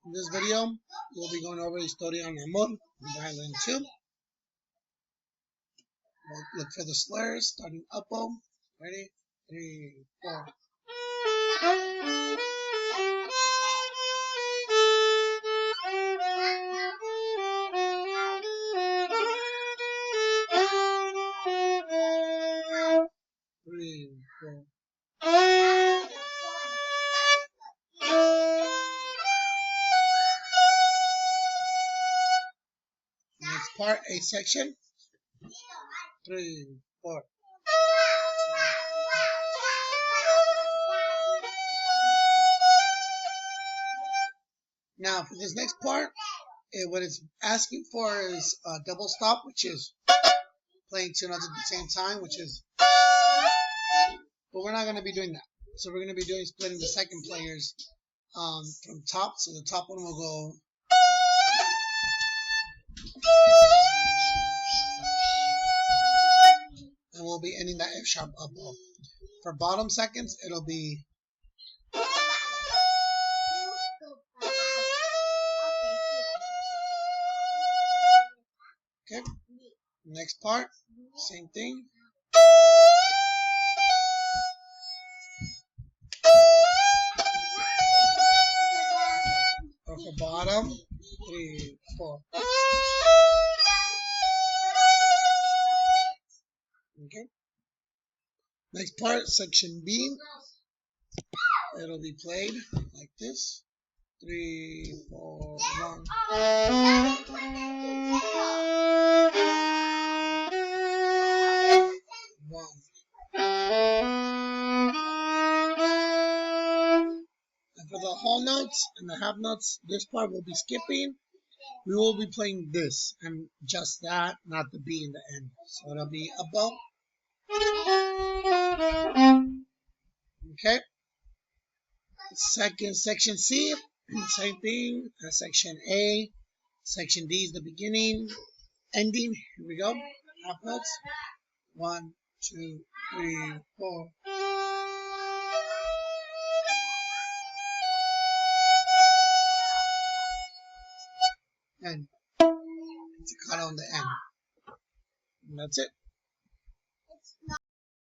In this video, we'll be going over Historia on amor, violin 2. We'll look for the slurs, starting uppo. Ready? 3, 4. Next part, A section. 3, 4. Now, for this next part, what it's asking for is a double stop, which is playing two notes at the same time, which is, but we're not going to be doing that. So we're going to be doing splitting the second players from top. So the top one will go. And we'll be ending that F sharp up. For bottom seconds, it'll be. Okay. Next part, same thing. Or for bottom, 3, 4. Okay. Next part, section B. It'll be played like this. 3, 4, 1. And for the whole notes and the half notes, this part will be skipping. We will be playing this and just that, not the B in the end. So it'll be a bow. Okay. Section C, same thing. Section A, section D is the beginning, ending. Here we go. Half notes. 1, 2, 3, 4. And staccato on the end. And that's it.